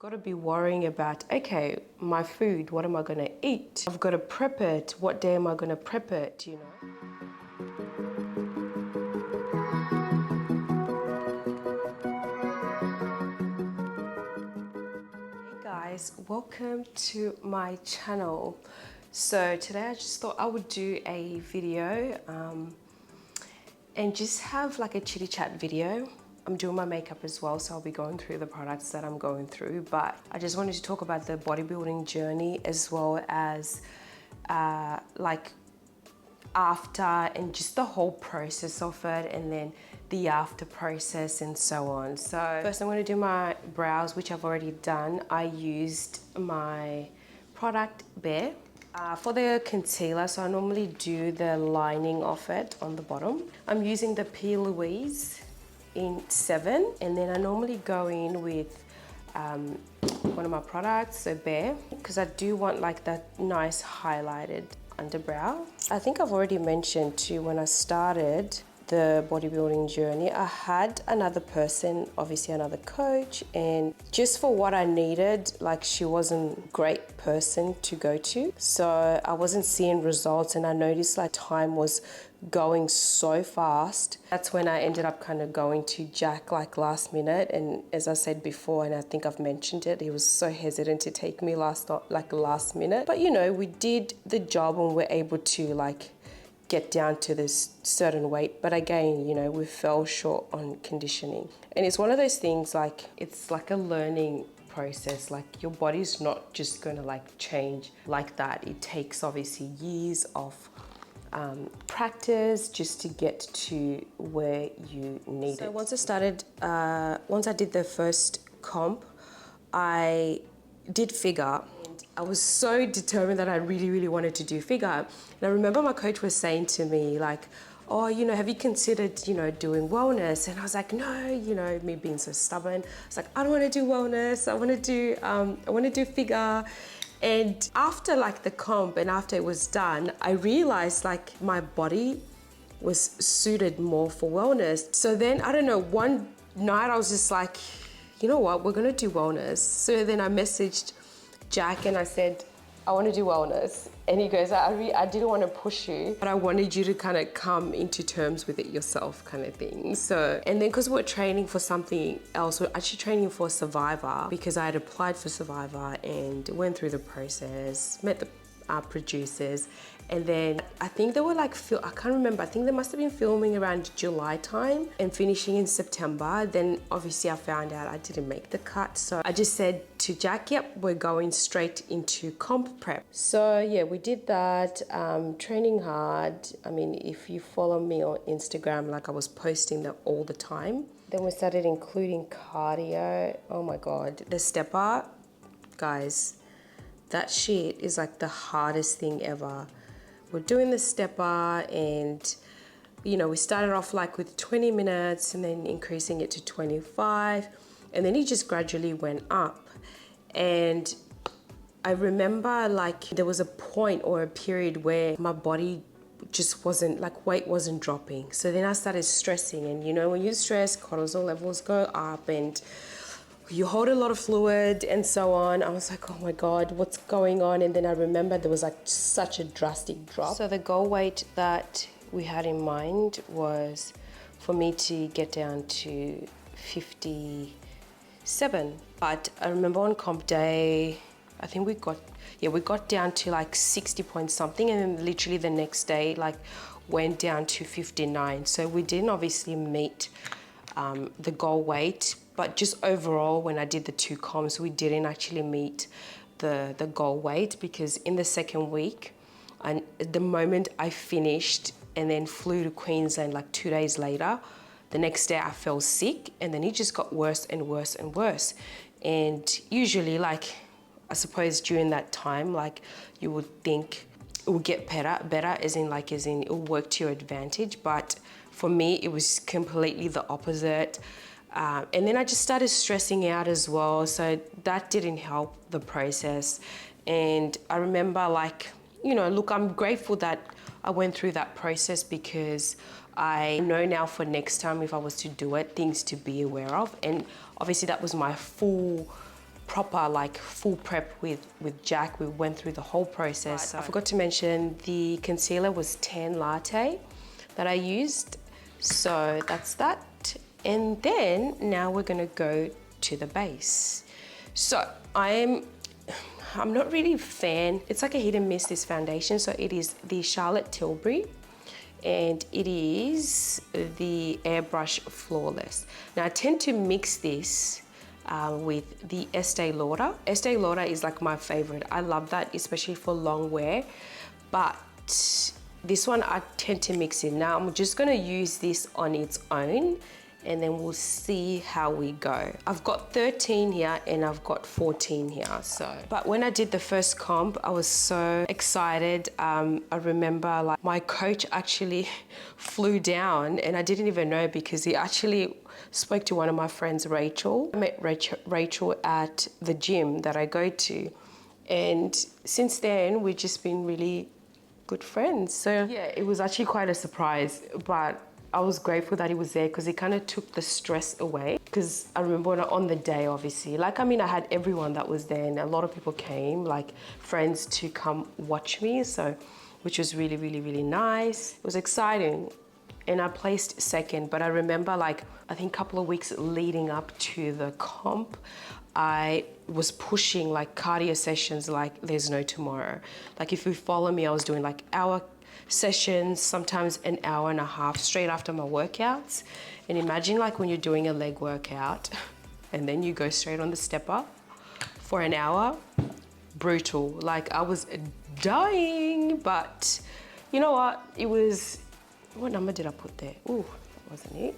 Got to be worrying about, okay, my food, what am I going to eat? I've got to prep it. What day am I going to prep it, you know? Hey guys, welcome to my channel. So today I just thought I would do a video and just have like a chitty chat video. I'm doing my makeup as well, so I'll be going through the products that I'm going through, but I just wanted to talk about the bodybuilding journey as well as like after and just the whole process of it, and then the after process and so on. So first I'm going to do my brows, which I've already done. I used my product Bare. For the concealer, so I normally do the lining of it on the bottom. I'm using the P. Louise in 7, and then I normally go in with one of my products, so Bare, because I do want like that nice highlighted underbrow. I think I've already mentioned too, when I started the bodybuilding journey, I had another person, obviously another coach, and just for what I needed, like she wasn't a great person to go to. So I wasn't seeing results, and I noticed like time was going so fast. That's when I ended up kind of going to Jack like last minute, and as I said before, and I think I've mentioned it, he was so hesitant to take me last minute. But you know, we did the job and we're able to like get down to this certain weight, but again, you know, we fell short on conditioning. And it's one of those things, like it's like a learning process. Like your body's not just gonna like change like that. It takes obviously years of practice just to get to where you need it. So once I did the first comp, I did figure. I was so determined that I really wanted to do figure. And I remember my coach was saying to me like, oh, you know, have you considered, you know, doing wellness? And I was like, no, you know, me being so stubborn. I was like, I don't want to do wellness. I want to do figure. And after like the comp and after it was done, I realized like my body was suited more for wellness. So then, I don't know, one night I was just like, you know what, we're going to do wellness. So then I messaged Jack and I said, I want to do wellness. And he goes, I didn't want to push you, but I wanted you to kind of come into terms with it yourself, kind of thing. So, and then because we're training for something else, we're actually training for Survivor, because I had applied for Survivor and went through the process, met the producers. And then I think they were like, I can't remember, I think they must have been filming around July time and finishing in September. Then obviously I found out I didn't make the cut. So I just said to Jack, yep, we're going straight into comp prep. So yeah, we did that, training hard. I mean, if you follow me on Instagram, like I was posting that all the time. Then we started including cardio. Oh my God, the stepper, guys, that shit is like the hardest thing ever. We're doing the stepper, and you know, we started off like with 20 minutes and then increasing it to 25, and then it just gradually went up. And I remember like there was a point or a period where my body just wasn't, like weight wasn't dropping. So then I started stressing, and you know, when you stress, cortisol levels go up and you hold a lot of fluid and so on. I was like, oh my God, what's going on? And then I remember there was like such a drastic drop. So the goal weight that we had in mind was for me to get down to 57. But I remember on comp day, I think we got down to like 60 point something, and then literally the next day like went down to 59. So we didn't obviously meet the goal weight, but just overall when I did the 2 comps, we didn't actually meet the goal weight, because in the second week, and the moment I finished and then flew to Queensland like 2 days later, the next day I fell sick, and then it just got worse and worse and worse. And usually, like, I suppose during that time, like you would think it will get better as in it will work to your advantage. But for me, it was completely the opposite. And then I just started stressing out as well. So that didn't help the process. And I remember like, you know, look, I'm grateful that I went through that process, because I know now for next time if I was to do it, things to be aware of. And obviously that was my full proper like full prep with Jack. We went through the whole process. I forgot to mention the concealer was tan latte that I used. So that's that. And then now we're gonna go to the base. So I'm not really a fan. It's like a hit and miss, this foundation. So it is the Charlotte Tilbury, and it is the Airbrush Flawless. Now I tend to mix this with the Estee Lauder. Estee Lauder is like my favorite. I love that, especially for long wear. But this one I tend to mix in. Now I'm just gonna use this on its own, and then we'll see how we go. I've got 13 here and I've got 14 here, so. But when I did the first comp, I was so excited. I remember like my coach actually flew down, and I didn't even know because he actually spoke to one of my friends, Rachel. I met Rachel at the gym that I go to. And since then, we've just been really good friends. So yeah, it was actually quite a surprise, but I was grateful that he was there because he kind of took the stress away. Because I remember on the day, obviously, like, I mean, I had everyone that was there and a lot of people came, like friends to come watch me. So, which was really, really, really nice. It was exciting. And I placed second, but I remember like, I think a couple of weeks leading up to the comp, I was pushing like cardio sessions like there's no tomorrow. Like if you follow me, I was doing like hour sessions, sometimes an hour and a half straight after my workouts. And imagine like when you're doing a leg workout and then you go straight on the stepper for an hour, brutal. Like I was dying, but you know what? It was, what number did I put there? Ooh, that wasn't it.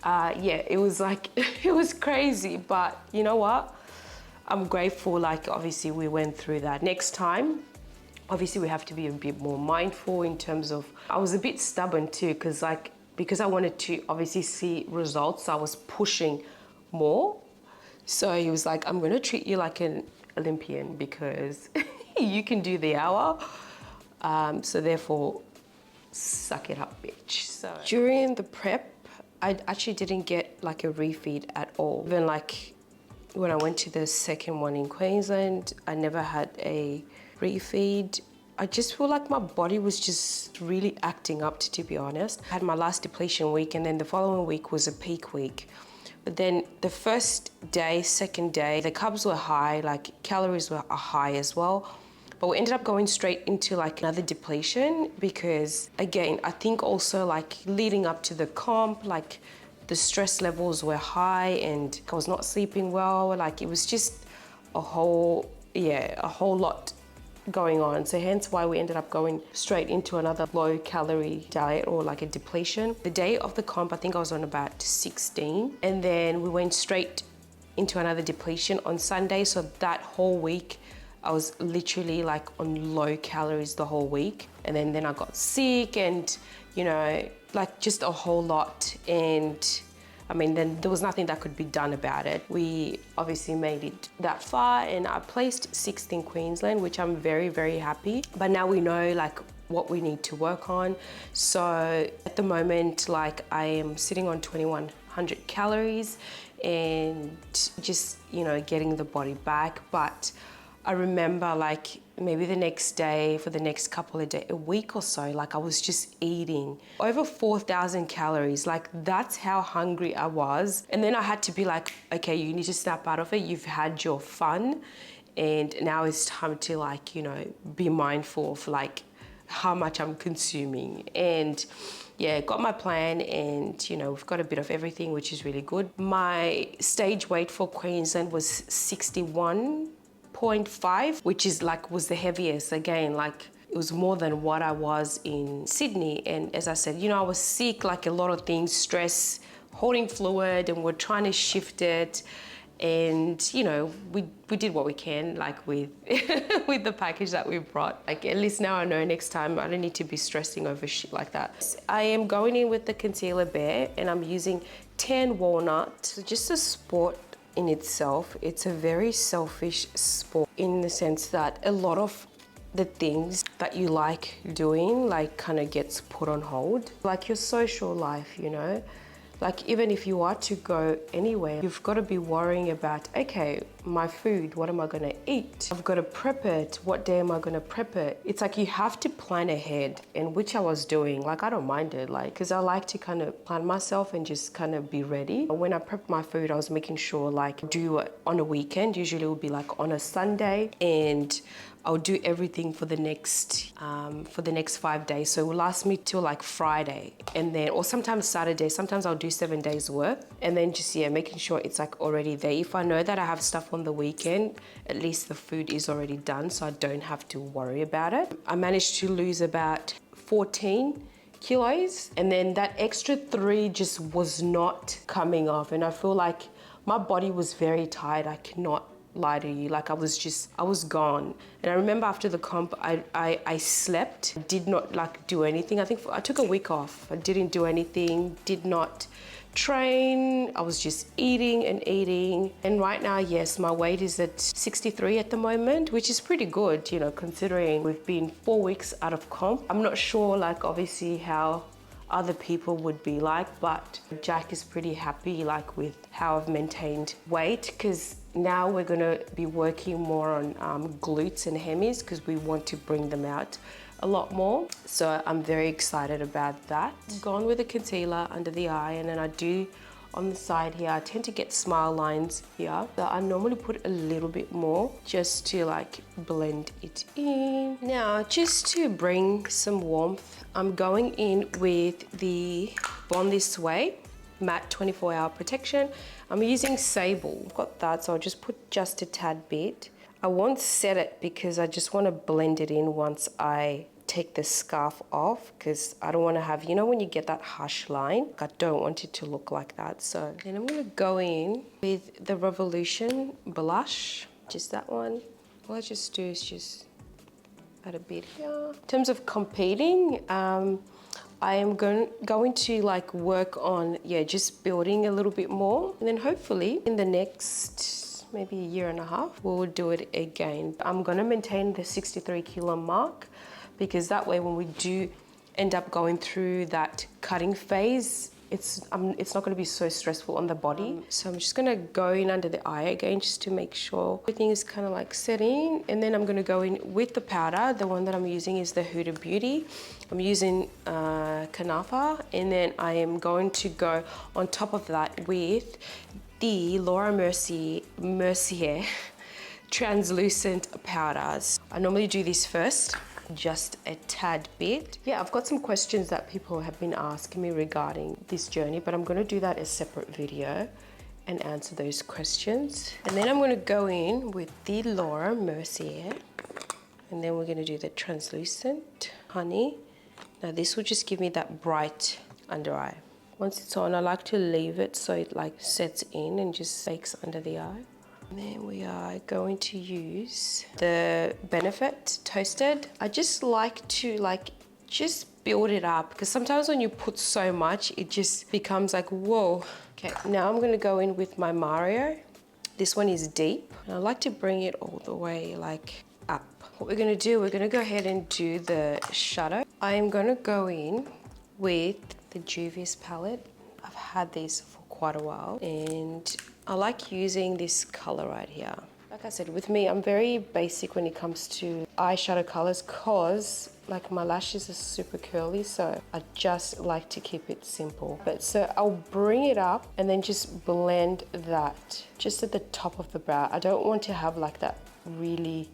Yeah, it was like, it was crazy, but you know what? I'm grateful, like obviously we went through that. Next time, obviously we have to be a bit more mindful in terms of, I was a bit stubborn too, because I wanted to obviously see results, so I was pushing more. So he was like, I'm gonna treat you like an Olympian because you can do the hour. So therefore, suck it up, bitch. So during the prep, I actually didn't get like a refeed at all. Even like when I went to the second one in Queensland, I never had a refeed. I just feel like my body was just really acting up, to be honest. I had my last depletion week, and then the following week was a peak week. But then the first day, second day, the carbs were high, like calories were high as well. But we ended up going straight into like another depletion because again, I think also like leading up to the comp, like the stress levels were high and I was not sleeping well. Like it was just a whole lot going on. So hence why we ended up going straight into another low calorie diet or like a depletion. The day of the comp, I think I was on about 16, and then we went straight into another depletion on Sunday. So that whole week, I was literally like on low calories the whole week. And then I got sick and, you know, like just a whole lot. And I mean, then there was nothing that could be done about it. We obviously made it that far and I placed 6th in Queensland, which I'm very, very happy. But now we know like what we need to work on. So at the moment, like I am sitting on 2100 calories and just, you know, getting the body back. But I remember like maybe the next day, for the next couple of days, a week or so, like I was just eating over 4,000 calories. Like that's how hungry I was. And then I had to be like, okay, you need to snap out of it. You've had your fun. And now it's time to like, you know, be mindful of like how much I'm consuming. And yeah, got my plan and, you know, we've got a bit of everything, which is really good. My stage weight for Queensland was 61.5, which is like, was the heaviest. Again, like it was more than what I was in Sydney. And as I said, you know, I was sick, like a lot of things, stress, holding fluid, and we're trying to shift it. And, you know, we did what we can, like with, with the package that we brought. Like at least now I know next time I don't need to be stressing over shit like that. I am going in with the Concealer Bear and I'm using tan walnut. So just a sport in itself, it's a very selfish sport in the sense that a lot of the things that you like doing like kind of gets put on hold. Like your social life, you know, like even if you are to go anywhere, you've got to be worrying about, okay, my food. What am I gonna eat? I've got to prep it. What day am I gonna prep it? It's like you have to plan ahead, and which I was doing. Like, I don't mind it, like, because I like to kind of plan myself and just kind of be ready. When I prepped my food, I was making sure, like, do it on a weekend. Usually it would be like on a Sunday, and I'll do everything for the next 5 days. So it will last me till like Friday, and then, or sometimes Saturday. Sometimes I'll do 7 days worth, and then just, yeah, making sure it's like already there. If I know that I have stuff on the weekend, at least the food is already done, so I don't have to worry about it. I managed to lose about 14 kilos, and then that extra 3 just was not coming off, and I feel like my body was very tired. I cannot lie to you, like I was gone. And I remember after the comp, I slept, did not like do anything. I think I took a week off. I didn't do anything, did not train. I was just eating and eating. And right now, yes, my weight is at 63 at the moment, which is pretty good, you know, considering we've been 4 weeks out of comp. I'm not sure, like, obviously how other people would be like, but Jack is pretty happy, like, with how I've maintained weight, because now we're gonna be working more on glutes and hemis, because we want to bring them out a lot more. So I'm very excited about that. Gone with a concealer under the eye, and then I do on the side here. I tend to get smile lines here, so I normally put a little bit more just to like blend it in. Now, just to bring some warmth, I'm going in with the Born This Way matte 24-hour protection. I'm using Sable. I've got that, so I'll just put just a tad bit. I won't set it because I just want to blend it in once I take the scarf off, because I don't want to have, you know, when you get that harsh line, I don't want it to look like that. So then I'm going to go in with the Revolution blush, just that one. All I just do is just add a bit here. In terms of competing, I am going to like work on, yeah, just building a little bit more. And then hopefully in the next maybe a year and a half, we'll do it again. I'm gonna maintain the 63 kilo mark, because that way when we do end up going through that cutting phase, it's not going to be so stressful on the body. So I'm just going to go in under the eye again, just to make sure everything is kind of like setting. And then I'm going to go in with the powder. The one that I'm using is the Huda Beauty. I'm using Kanafa, and then I am going to go on top of that with the Laura Mercier translucent powders. I normally do this first, just a tad bit. Yeah, I've got some questions that people have been asking me regarding this journey, but I'm going to do that as a separate video and answer those questions. And then I'm going to go in with the Laura Mercier, and then we're going to do the translucent honey. Now this will just give me that bright under eye. Once it's on, I like to leave it so it like sets in and just bakes under the eye. And then we are going to use the Benefit Toasted. I just like to just build it up, because sometimes when you put so much, it just becomes like, whoa. Okay, now I'm gonna go in with my Mario. This one is deep, and I like to bring it all the way like up. What we're gonna do, we're gonna go ahead and do the shadow. I am gonna go in with the Juvia's palette. I've had this for quite a while, and I like using this color right here. Like I said, with me, I'm very basic when it comes to eyeshadow colors, cause like my lashes are super curly, so I just like to keep it simple. But so I'll bring it up and then just blend that just at the top of the brow. I don't want to have like that really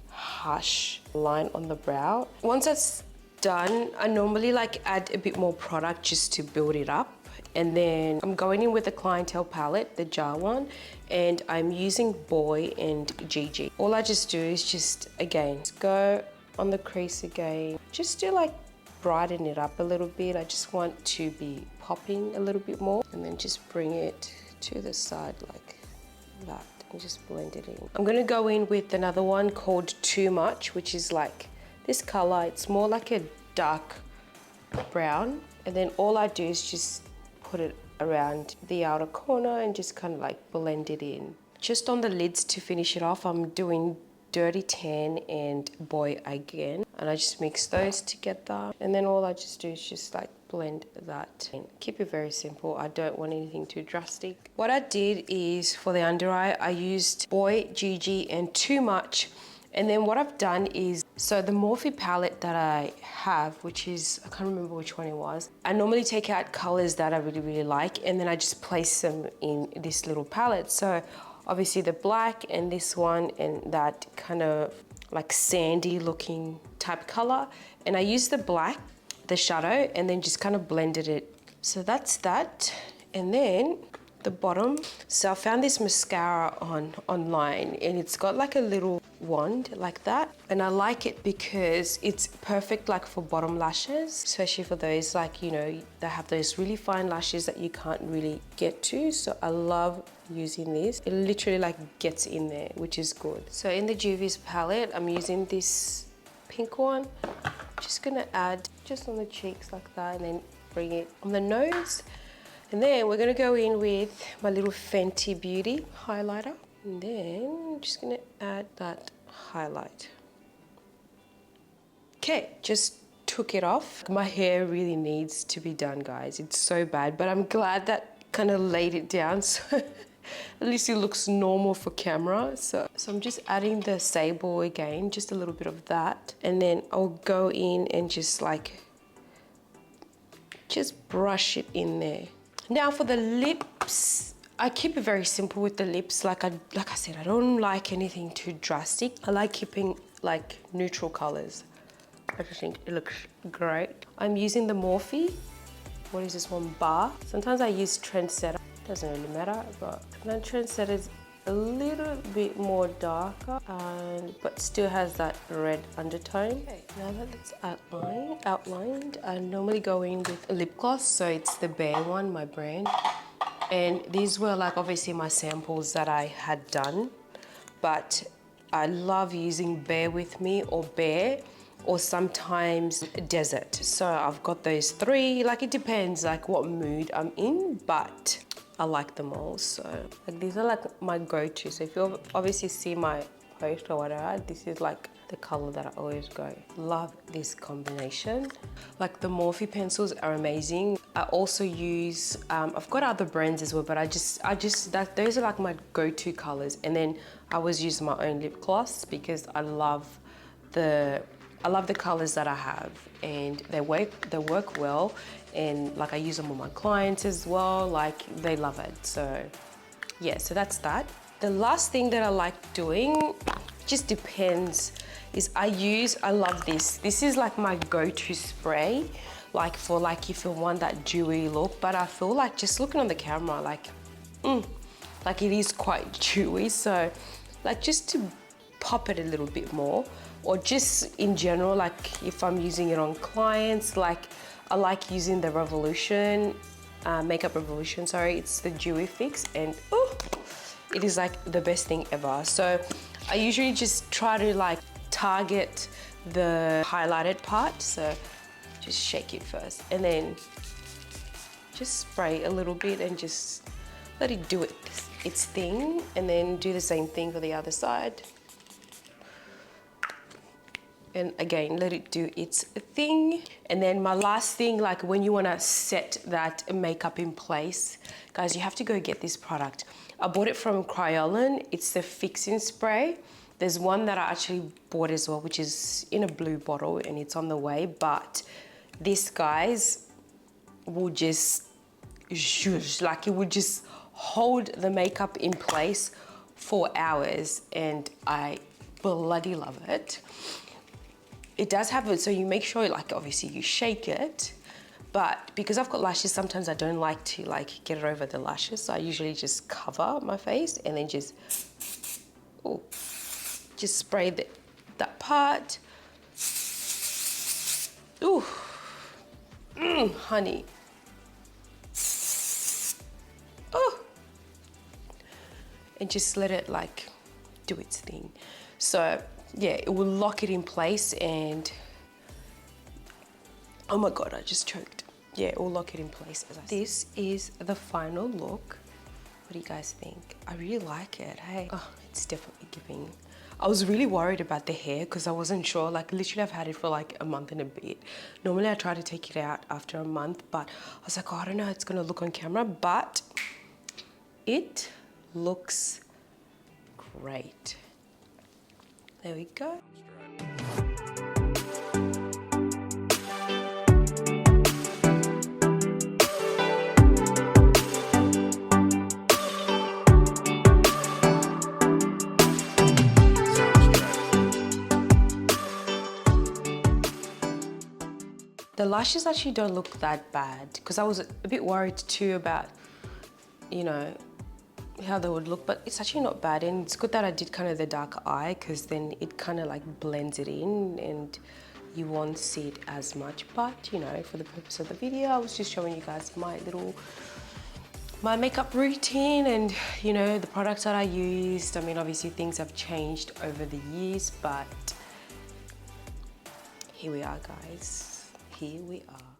harsh line on the brow. Once that's done, I normally like add a bit more product just to build it up. And then I'm going in with the Clientele palette, the jar one, and I'm using Boy and Gigi. All I just do is just, again, go on the crease again, just to like brighten it up a little bit. I just want to be popping a little bit more, and then just bring it to the side like that and just blend it in. I'm gonna go in with another one called Too Much, which is like this color. It's more like a dark brown, and then all I do is just put it around the outer corner and just kind of like blend it in. Just on the lids to finish it off, I'm doing Dirty Tan and Boy again, and I just mix those together, and then all I just do is just like blend that in. Keep it very simple. I don't want anything too drastic. What I did is for the under eye, I used Boy, Gigi, and Too Much. And then what I've done is, so the Morphe palette that I have, which is, I can't remember which one it was. I normally take out colors that I really, really like, and then I just place them in this little palette. So obviously the black and this one and that kind of like sandy looking type color. And I used the black, the shadow, and then just kind of blended it. So that's that. And then the bottom. So I found this mascara online, and it's got like a little wand like that, and I like it because it's perfect like for bottom lashes, especially for those like, you know, they have those really fine lashes that you can't really get to. So I love using this. It literally like gets in there, which is good. So in the Juvia's palette, I'm using this pink one. Just gonna add just on the cheeks like that, and then bring it on the nose. And then we're gonna go in with my little Fenty Beauty highlighter. And then I'm just gonna add that highlight. Okay, just took it off. My hair really needs to be done, guys. It's so bad, but I'm glad that kind of laid it down, so at least it looks normal for camera. So I'm just adding the sable again, just a little bit of that. And then I'll go in and just brush it in there. Now for the lips, I keep it very simple with the lips. Like I said, I don't like anything too drastic. I like keeping like neutral colors. I just think it looks great. I'm using the Morphe. What is this one? Bar. Sometimes I use Trendsetter. Doesn't really matter, but then Trendsetter is a little bit more darker, but still has that red undertone. Okay, now that it's outlined, I normally go in with a lip gloss. So it's the Bare one, my brand. And these were like obviously my samples that I had done, but I love using Bare With Me or Bare, or sometimes Desert. So I've got those three. Like it depends like what mood I'm in, but I like them all. So like these are like my go-to. So if you obviously see my post or whatever, this is like the color that I always go. Love this combination. Like the Morphe pencils are amazing. I also use, I've got other brands as well, but those are like my go-to colors. And then I always use my own lip gloss because I love the colors that I have, and they work well. And like I use them on my clients as well, like they love it. So yeah, so that's that. The last thing that I like doing, just depends, is I love this. This is like my go-to spray, like for like if you want that dewy look, but I feel like just looking on the camera, like it is quite dewy. So like just to pop it a little bit more, or just in general, like if I'm using it on clients, like I like using the Revolution, Makeup Revolution, sorry, it's the Dewy Fix, and it is like the best thing ever. So I usually just try to like target the highlighted part, so just shake it first, and then just spray a little bit and just let it do its thing, and then do the same thing for the other side. And again, let it do its thing. And then my last thing, like when you wanna set that makeup in place, guys, you have to go get this product. I bought it from Kryolan. It's the fixing spray. There's one that I actually bought as well, which is in a blue bottle and it's on the way. But this, guys, will just, like it would just hold the makeup in place for hours, and I bloody love it. It does have it, so you make sure, like, obviously you shake it, but because I've got lashes, sometimes I don't like to like get it over the lashes, so I usually just cover my face and then just spray that part. Ooh, honey. Oh, and just let it like do its thing. So yeah, it will lock it in place, and oh my God, I just choked. Yeah, it will lock it in place. This is the final look. What do you guys think? I really like it, hey? Oh, it's definitely giving. I was really worried about the hair because I wasn't sure. Like literally I've had it for like a month and a bit. Normally I try to take it out after a month, but I was like, oh, I don't know how it's gonna look on camera, but it looks great. There we go. The lashes actually don't look that bad because I was a bit worried too about, you know, how they would look, but it's actually not bad. And it's good that I did kind of the dark eye because then it kind of like blends it in and you won't see it as much. But, you know, for the purpose of the video, I was just showing you guys my makeup routine and, you know, the products that I used. I mean, obviously things have changed over the years, but here we are, guys. Here we are.